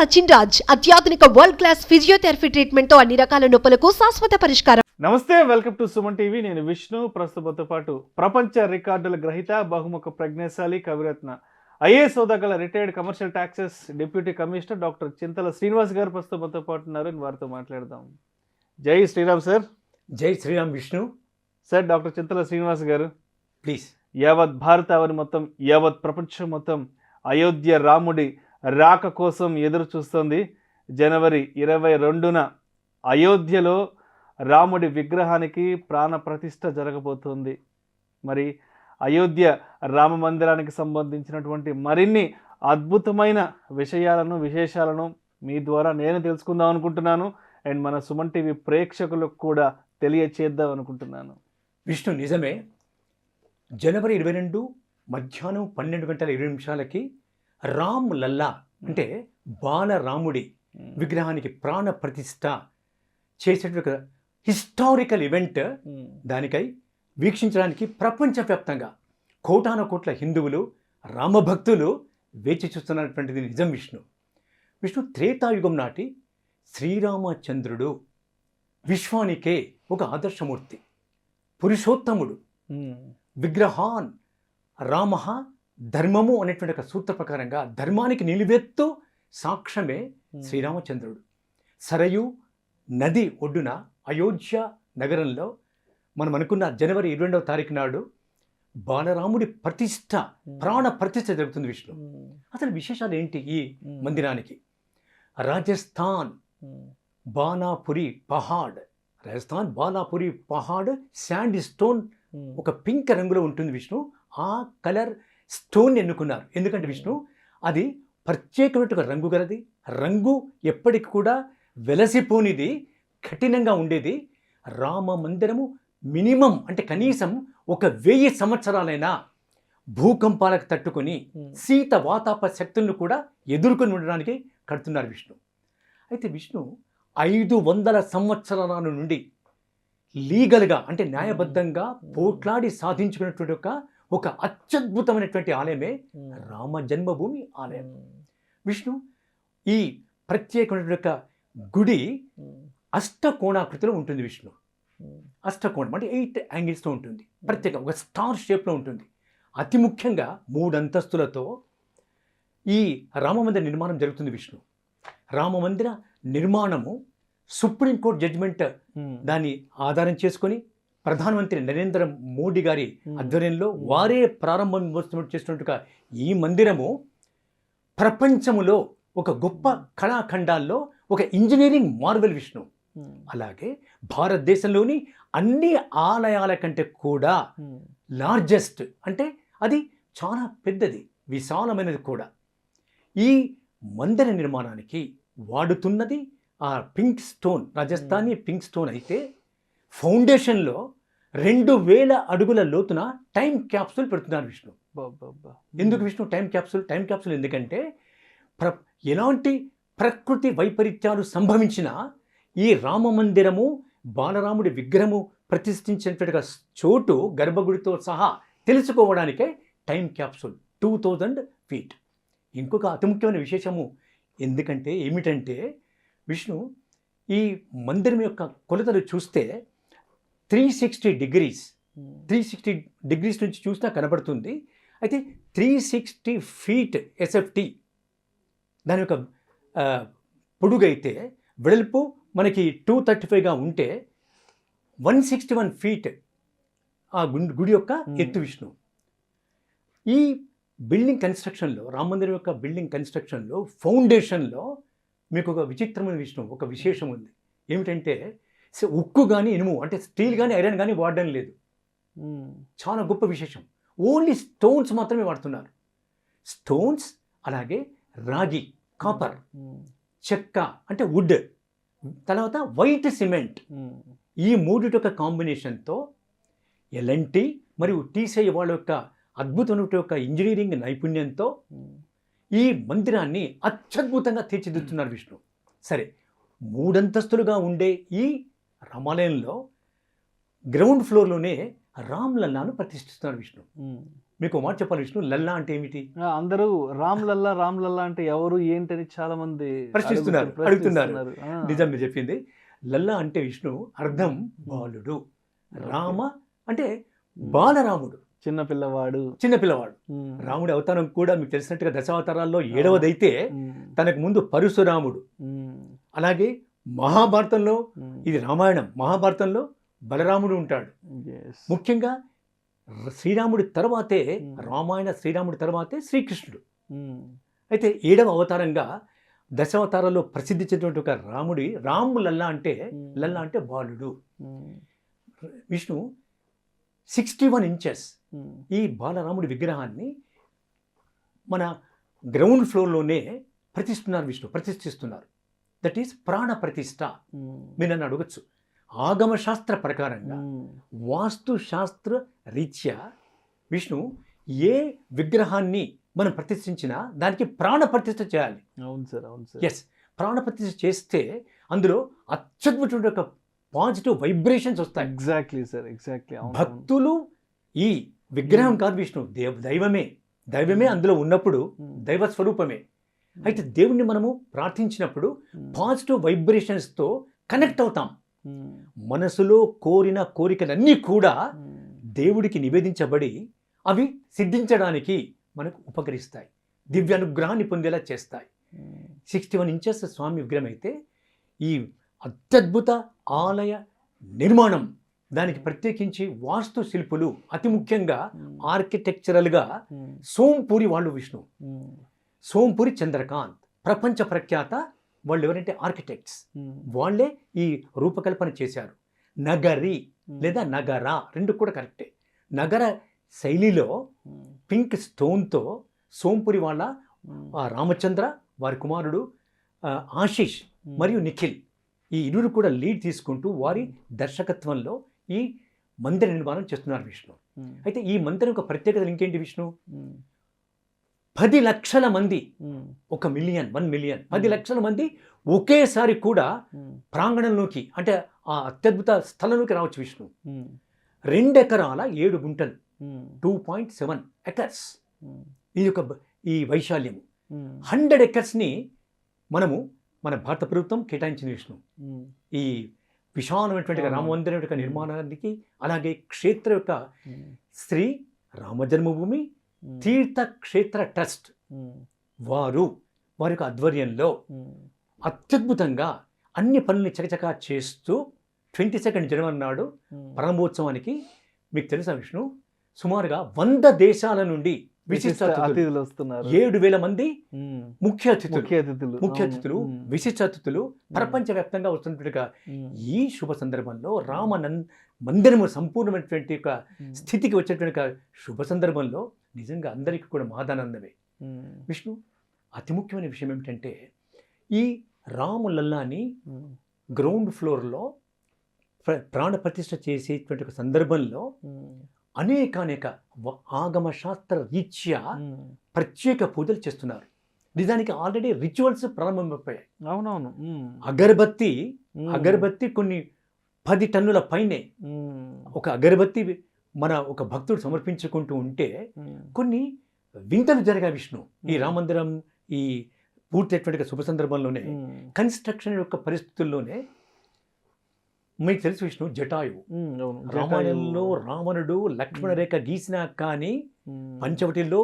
సచిన్ రాజ్ అత్యాధునిక world class physiotherapy treatment తో అన్ని రకాల నొప్పులకు శాశ్వత పరిష్కారం. నమస్తే, వెల్కమ్ టు సుమన్ టీవీ. నేను విష్ణు. ప్రస్తుతంతో పాటు ప్రపంచ రికార్డుల గ్రహీత, బహుముఖ ప్రజ్ఞాశాలి, కవిరత్న, ఐఏఎస్ హోదా గల retired commercial taxes deputy commissioner doctor Chintala Srinivas garu ప్రస్తుతంతో పాటు ఉన్నారు. వారితో మాట్లాడదాం. జై శ్రీరామ్ సార్. జై శ్రీరామ్ విష్ణు సార్. డాక్టర్ చింతల శ్రీనివాస్ గారు, ప్లీజ్. యావత్ భారతావని మొత్తం, యావత్ ప్రపంచం మొత్తం అయోధ్య రాముడి రాక కోసం ఎదురు చూస్తుంది. జనవరి 22న అయోధ్యలో రాముడి విగ్రహానికి ప్రాణ ప్రతిష్ఠ జరగబోతుంది. మరి అయోధ్య రామ మందిరానికి సంబంధించినటువంటి మరిన్ని అద్భుతమైన విశేషాలను మీ ద్వారా నేను తెలుసుకుందాం అనుకుంటున్నాను. అండ్ మన సుమన్ టీవీ ప్రేక్షకులకు కూడా తెలియచేద్దాం అనుకుంటున్నాను. విష్ణు, నిజమే. జనవరి 22 మధ్యాహ్నం 12:20 రామ్ లల్లా అంటే బాలరాముడి విగ్రహానికి ప్రాణ ప్రతిష్ఠ చేసేటువంటి హిస్టారికల్ ఈవెంట్. దానికై వీక్షించడానికి ప్రపంచవ్యాప్తంగా కోటాను కోట్ల హిందువులు, రామభక్తులు వేచి చూస్తున్నటువంటిది నిజం. విష్ణు త్రేతాయుగం నాటి శ్రీరామచంద్రుడు విశ్వానికే ఒక ఆదర్శమూర్తి, పురుషోత్తముడు. విగ్రహాన్ రామ ధర్మము అనేటువంటి ఒక సూత్ర ప్రకారంగా ధర్మానికి నిలువెత్తు సాక్ష్యమే శ్రీరామచంద్రుడు. సరయు నది ఒడ్డున అయోధ్య నగరంలో మనం అనుకున్న జనవరి 22వ తారీఖు నాడు బాలరాముడి ప్రతిష్ఠ, ప్రాణ ప్రతిష్ఠ జరుగుతుంది. విష్ణు, అసలు విశేషాలు ఏంటి ఈ మందిరానికి? రాజస్థాన్ బాలాపురి పహాడ్ శాండ్ స్టోన్ ఒక పింక్ రంగులో ఉంటుంది. విష్ణు, ఆ కలర్ స్టోన్ ఎన్నుకున్నారు. ఎందుకంటే విష్ణు, అది ప్రత్యేకమైన రంగు గలది. రంగు ఎప్పటికి కూడా వెలసిపోనిది, కఠినంగా ఉండేది. రామ మందిరము మినిమం అంటే కనీసం 1000 సంవత్సరాలైనా భూకంపాలకు తట్టుకొని శీత వాతాప శక్తులను కూడా ఎదుర్కొని ఉండడానికి కడుతున్నారు విష్ణు. అయితే విష్ణు 500 సంవత్సరాల నుండి లీగల్గా అంటే న్యాయబద్ధంగా పోట్లాడి సాధించుకున్నటువంటి ఒక అత్యద్భుతమైనటువంటి ఆలయమే రామ జన్మభూమి ఆలయం. విష్ణు, ఈ ప్రత్యేకమైనటువంటి గుడి అష్టకోణాకృతిలో ఉంటుంది. విష్ణు, అష్టకోణం అంటే 8 యాంగిల్స్తో ఉంటుంది. ప్రత్యేక ఒక స్టార్ షేప్లో ఉంటుంది. అతి ముఖ్యంగా 3 అంతస్తులతో ఈ రామమందిర నిర్మాణం జరుగుతుంది. విష్ణు, రామమందిర నిర్మాణము సుప్రీంకోర్టు జడ్జిమెంట్ దాన్ని ఆధారం చేసుకొని ప్రధానమంత్రి నరేంద్ర మోడీ గారి ఆధ్వర్యంలో వారే ప్రారంభం చేస్తున్నట్టుగా ఈ మందిరము ప్రపంచములో ఒక గొప్ప కళాఖండాల్లో ఒక ఇంజనీరింగ్ మార్వెల్. విష్ణు, అలాగే భారతదేశంలోని అన్ని ఆలయాల కంటే కూడా లార్జెస్ట్ అంటే అది చాలా పెద్దది, విశాలమైనది కూడా. ఈ మందిర నిర్మాణానికి వాడుతున్నది ఆ pink stone, Rajasthani pink stone. అయితే ఫౌండేషన్లో 2000 అడుగుల లోతున టైం క్యాప్సూల్ పెడుతున్నారు. విష్ణు, ఎందుకు విష్ణు టైం క్యాప్సూల్ ఎందుకంటే ఎలాంటి ప్రకృతి వైపరీత్యాలు సంభవించినా ఈ రామ మందిరము, బాలరాముడి విగ్రహము ప్రతిష్ఠించినట్టుగా చోటు గర్భగుడితో సహా తెలుసుకోవడానికే టైం క్యాప్సూల్ 2000 feet. ఇంకొక అతి ముఖ్యమైన విశేషము ఏమిటంటే విష్ణు, ఈ మందిరం యొక్క కొలతలు చూస్తే 360 degrees నుంచి చూసినా కనబడుతుంది. అయితే 360 feet ఎస్ఎఫ్టీ దాని యొక్క పొడుగైతే వెడల్పు మనకి 235గా ఉంటే 161 feet ఆ గుడి యొక్క ఎత్తు. విష్ణు, ఈ బిల్డింగ్ కన్స్ట్రక్షన్లో, రామ మందిరం యొక్క బిల్డింగ్ కన్స్ట్రక్షన్లో ఫౌండేషన్లో మీకు ఒక విచిత్రమైన విషయం, ఒక విశేషం ఉంది. ఏమిటంటే ఉక్కు కానీ ఇనుము అంటే స్టీల్ కానీ ఐరన్ కానీ వాడడం లేదు. చాలా గొప్ప విశేషం. ఓన్లీ స్టోన్స్ మాత్రమే వాడుతున్నారు. స్టోన్స్, అలాగే రాగి, కాపర్, చెక్క అంటే వుడ్, తర్వాత వైట్ సిమెంట్, ఈ మూడిటి యొక్క కాంబినేషన్తో ఎల్ఎన్టీ మరియు టీసీఐ వాళ్ళ యొక్క అద్భుతమైన ఇంజనీరింగ్ నైపుణ్యంతో ఈ మందిరాన్ని అత్యద్భుతంగా తీర్చిదిద్దుతున్నారు. విష్ణు, సరే, 3 అంతస్తులుగా ఉండే ఈ రామాలయంలో గ్రౌండ్ ఫ్లోర్లోనే రామ్ లల్లాను ప్రతిష్ఠిస్తున్నారు. విష్ణు, మీకు ఒక మాట చెప్పాలి విష్ణు, లల్లా అంటే ఏమిటి? అందరూ రామ్ లల్లా అంటే ఎవరు ఏంటని చాలా మంది అడుగుతున్నారు. నిజం మీరు చెప్పింది. లల్లా అంటే విష్ణు అర్థం బాలుడు, రామ అంటే బాలరాముడు, చిన్నపిల్లవాడు. రాముడి అవతారం కూడా మీకు తెలిసినట్టుగా దశావతారాల్లో 7వదైతే తనకు ముందు పరశురాముడు. అలాగే మహాభారతంలో, ఇది రామాయణం, మహాభారతంలో బలరాముడు ఉంటాడు. ముఖ్యంగా శ్రీరాముడి తర్వాతే శ్రీరాముడి తర్వాతే శ్రీకృష్ణుడు. అయితే 7వ అవతారంగా దశావతారాల్లో ప్రసిద్ధి చెందినటువంటి ఒక రాము లల్లా అంటే బాలుడు. విష్ణు 61 ఇంచెస్ ఈ బాలరాముడి విగ్రహాన్ని మన గ్రౌండ్ ఫ్లోర్లోనే ప్రతిష్ఠిస్తున్నారు. దట్ ఈస్ ప్రాణ ప్రతిష్ఠ. మీరు నన్ను అడగచ్చు, ఆగమశాస్త్ర ప్రకారంగా వాస్తు శాస్త్ర రీత్యా విష్ణు ఏ విగ్రహాన్ని మనం ప్రతిష్ఠించినా దానికి ప్రాణ ప్రతిష్ఠ చేయాలి. అవును సార్. ఎస్, ప్రాణ ప్రతిష్ఠ చేస్తే అందులో అత్యద్భుతమైన ఒక పాజిటివ్ వైబ్రేషన్స్ వస్తాయి. ఎగ్జాక్ట్లీ. భక్తులు ఈ విగ్రహం కాదు విష్ణు, దైవమే అందులో ఉన్నప్పుడు దైవ స్వరూపమే. అయితే దేవుణ్ణి మనము ప్రార్థించినప్పుడు పాజిటివ్ వైబ్రేషన్స్తో కనెక్ట్ అవుతాం. మనసులో కోరిన కోరికలన్నీ కూడా దేవుడికి నివేదించబడి అవి సిద్ధించడానికి మనకు ఉపకరిస్తాయి, దివ్యానుగ్రహాన్ని పొందేలా చేస్తాయి. 61 ఇంచెస్ స్వామి విగ్రహం అయితే ఈ అత్యద్భుత ఆలయ నిర్మాణం, దానికి ప్రత్యేకించి వాస్తు శిల్పులు, అతి ముఖ్యంగా ఆర్కిటెక్చరల్గా సోంపూరి వాళ్ళు విష్ణు, సోంపూరి చంద్రకాంత్ ప్రపంచ ప్రఖ్యాత వాళ్ళు ఎవరంటే ఆర్కిటెక్ట్స్. వాళ్ళే ఈ రూపకల్పన చేశారు. నగరి లేదా నగర రెండు కూడా కరెక్టే. నగర శైలిలో పింక్ స్టోన్తో సోంపురి వాళ్ళ రామచంద్ర, వారి కుమారుడు ఆశీష్ మరియు నిఖిల్, ఈ ఇరువురు కూడా లీడ్ తీసుకుంటూ వారి దర్శకత్వంలో ఈ మందిర నిర్మాణం చేస్తున్నారు విష్ణు. అయితే ఈ మందిరం యొక్క ప్రత్యేకత ఇంకేంటి విష్ణు? 10 లక్షల మంది, 1 మిలియన్ 10 లక్షల మంది ఒకేసారి కూడా ప్రాంగణంలోకి, అంటే ఆ అత్యద్భుత స్థలంలోకి రావచ్చు విష్ణు. 2 ఎకరాల 7 గుంటలు, 2.7 ఎకర్స్ ఈ వైశాల్యము. 100 ఎకర్స్ని మన భారత ప్రభుత్వం కేటాయించింది విష్ణు ఈ విశాలమైనటువంటి రామమందిరం యొక్క నిర్మాణానికి. అలాగే క్షేత్ర యొక్క శ్రీ రామజన్మభూమి తీర్థ క్షేత్ర ట్రస్ట్ వారి యొక్క ఆధ్వర్యంలో అత్యద్భుతంగా అన్ని పనుల్ని చకచకా చేస్తూ 22 జనవరి నాడు ప్రారంభోత్సవానికి, మీకు తెలుసా విష్ణు, సుమారుగా 100 దేశాల నుండి విశిష్ట అతిథులు వస్తున్నారు. 7,000 మంది ముఖ్య అతిథులు విశిష్ట అతిథులు ప్రపంచవ్యాప్తంగా వస్తున్నట్టుగా ఈ శుభ సందర్భంలో మందిరము సంపూర్ణమైనటువంటి ఒక స్థితికి వచ్చేటువంటి శుభ సందర్భంలో నిజంగా అందరికీ కూడా మాదానందమే విష్ణు. అతి ముఖ్యమైన విషయం ఏమిటంటే ఈ రాము లల్లాని గ్రౌండ్ ఫ్లోర్లో ప్రాణ ప్రతిష్ఠ చేసేటువంటి ఒక సందర్భంలో అనేక ఆగమ శాస్త్ర రీత్యా ప్రత్యేక పూజలు చేస్తున్నారు. నిజానికి ఆల్రెడీ రిచువల్స్ ప్రారంభమైపోయాయి. అవునవును. అగరబత్తి కొన్ని 10 టన్నుల పైనే ఒక అగరబత్తి ఒక భక్తుడు సమర్పించుకుంటూ ఉంటే కొన్ని వింతలు జరిగాయి విష్ణు. ఈ రామందిరం ఈ పూర్తి శుభ సందర్భంలోనే, కన్స్ట్రక్షన్ యొక్క పరిస్థితుల్లోనే మీకు తెలుసు విష్ణు, జటాయువు రామాయణంలో రావణుడు లక్ష్మణ రేఖ గీసినా కానీ పంచవటిలో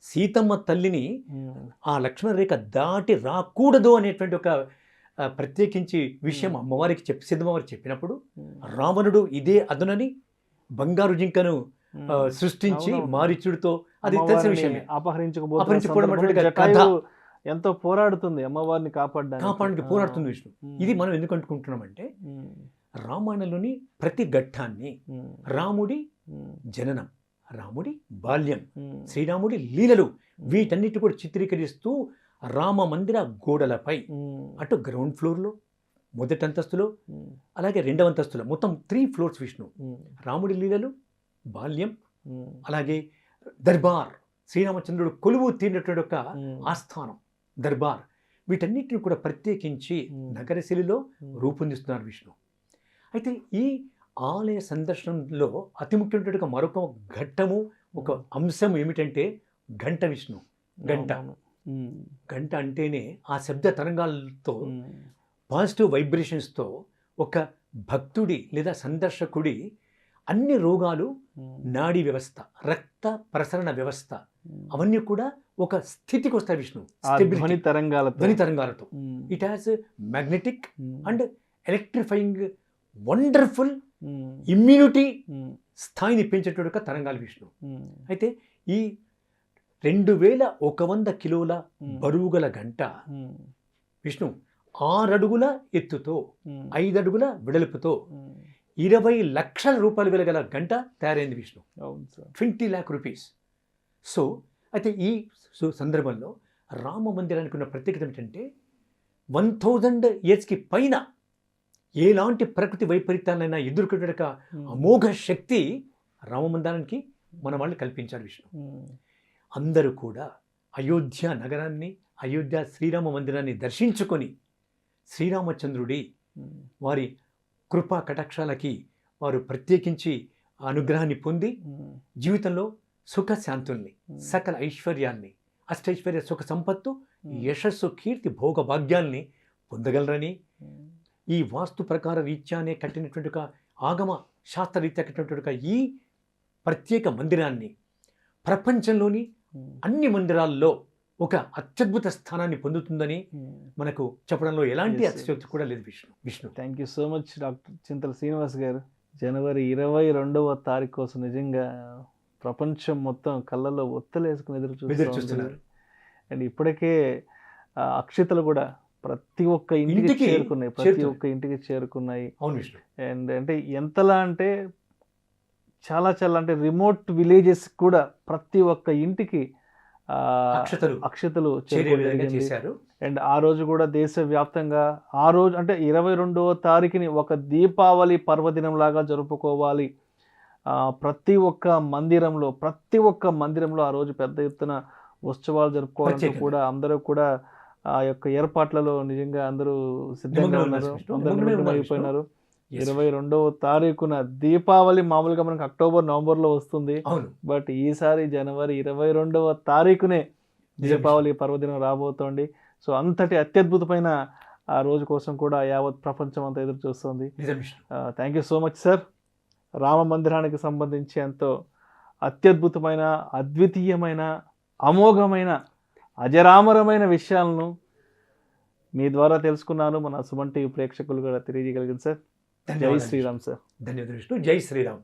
సీతమ్మ తల్లిని ఆ లక్ష్మణ రేఖ దాటి రాకూడదు అనేటువంటి ఒక ప్రత్యేకించి విషయం అమ్మవారికి సిద్ధమ్మవారికి చెప్పినప్పుడు రావణుడు ఇదే అదునని బంగారు జింకను సృష్టించి మారీచుడితో, అది తెలిసిన విషయమే, అపహరించుకోవడం ఎంతో పోరాడుతుంది అమ్మవారిని కాపాడడానికి పోరాడుతుంది విష్ణు. ఇది మనం ఎందుకు అనుకుంటున్నామంటే రామాయణంలోని ప్రతి ఘట్టాన్ని, రాముడి జననం, రాముడి బాల్యం, శ్రీరాముడి లీలలు, వీటన్నిటి కూడా చిత్రీకరిస్తూ రామ మందిర గోడలపై అటు గ్రౌండ్ ఫ్లోర్లో, మొదటి అంతస్తులో, అలాగే 2వ అంతస్తులో, మొత్తం 3 ఫ్లోర్స్ విష్ణు రాముడి లీలలు, బాల్యం, అలాగే దర్బార్, శ్రీరామచంద్రుడు కొలువు తీరినటువంటి ఒక ఆస్థానం దర్బార్, వీటన్నిటిని కూడా ప్రత్యేకించి నగరశైలిలో రూపొందిస్తున్నారు విష్ణు. అయితే ఈ ఆలయ సందర్శనంలో అతి ముఖ్యమైనటువంటి మరొక ఘట్టము ఒక అంశం ఏమిటంటే గంట విష్ణు. గంట అవును. గంట అంటేనే ఆ శబ్ద తరంగాలతో పాజిటివ్ వైబ్రేషన్స్తో ఒక భక్తుడి లేదా సందర్శకుడి అన్ని రోగాలు, నాడీ వ్యవస్థ, రక్త ప్రసరణ వ్యవస్థ అవన్నీ కూడా ఒక స్థితికి వస్తాయి విష్ణు. ఆ ధ్వని తరంగాలతో it has magnetic and electrifying wonderful immunity స్థాయిని పెంచేటువంటి తరంగాలు విష్ణు. అయితే ఈ 2100 కిలోల బరువు గల గంట విష్ణు 6 అడుగుల ఎత్తుతో 5 అడుగుల వెడల్పుతో 20 లక్షల రూపాయలు వెలగల గంట తయారైంది విష్ణు. 20 lakh rupees. సో అయితే ఈ సందర్భంలో రామ మందిరానికి ఉన్న ప్రత్యేకత ఏంటంటే 1000 yearsకి పైన ఎలాంటి ప్రకృతి వైపరీత్యాలైనా ఎదుర్కొనే అమోఘ శక్తి రామ మందిరానికి మన వాళ్ళు కల్పించారు విష్ణు. అందరూ కూడా అయోధ్య నగరాన్ని, అయోధ్య శ్రీరామ మందిరాన్ని దర్శించుకొని శ్రీరామచంద్రుడి వారి కృపా కటాక్షాలకి వారు ప్రత్యేకించి అనుగ్రహాన్ని పొంది జీవితంలో సుఖశాంతుల్ని, సకల ఐశ్వర్యాన్ని, అష్టైశ్వర్య సుఖ సంపత్తు, యశస్సు, కీర్తి, భోగ భాగ్యాల్ని పొందగలరని ఈ వాస్తు ప్రకార రీత్యానే కట్టినటువంటి ఆగమ శాస్త్రరీత్యా కట్టినటువంటి ఈ ప్రత్యేక మందిరాన్ని ప్రపంచంలోని అన్ని మందిరాల్లో ఒక అత్యద్భుత స్థానాన్ని పొందుతుందని మనకు చెప్పడంలో ఎలాంటి అతిశయోక్తి కూడా లేదు Vishnu. Thank you so much doctor Chintala Srinivas garu. జనవరి 22వ తారీఖు కోసం నిజంగా ప్రపంచం మొత్తం కళ్ళల్లో ఒత్తలేసుకుని ఎదురు చూస్తున్నారు. అండ్ ఇప్పటికే అక్షతలు కూడా ప్రతి ఒక్క ఇంటికి చేరుకున్నాయి. అవును విష్ణు. అండ్ అంటే ఎంతలా అంటే చాలా అంటే రిమోట్ విలేజెస్ కూడా ప్రతి ఒక్క ఇంటికి అక్షతలు చేశారు. అండ్ ఆ రోజు కూడా దేశవ్యాప్తంగా ఆ రోజు అంటే 22వ తారీఖుని ఒక దీపావళి పర్వదినం లాగా జరుపుకోవాలి. ప్రతి ఒక్క మందిరంలో ఆ రోజు పెద్ద ఎత్తున ఉత్సవాలు జరుపుకోవాలంటూ కూడా అందరూ కూడా ఆ యొక్క ఏర్పాట్లలో నిజంగా అందరూ సిద్ధంగా ఉన్నారు, అందరూ అయిపోయినారు. 22వ తారీఖున దీపావళి మామూలుగా మనకు అక్టోబర్, నవంబర్లో వస్తుంది. బట్ ఈసారి జనవరి 22వ తారీఖునే దీపావళి పర్వదినం రాబోతోంది. సో అంతటి అత్యద్భుతమైన ఆ రోజు కోసం కూడా యావత్ ప్రపంచం అంతా ఎదురు చూస్తుంది. Thank you so much sir. Rama మందిరానికి సంబంధించి ఎంతో అత్యద్భుతమైన, అద్వితీయమైన, అమోఘమైన, అజరామరమైన విషయాలను మీ ద్వారా తెలుసుకున్నాను. మన సుమన్ టీవీ ప్రేక్షకులు కూడా తెలియజేయగలిగింది సార్. జై శ్రీరామ్ సార్. ధన్యవాదాలు విష్ణు. జై శ్రీరామ్.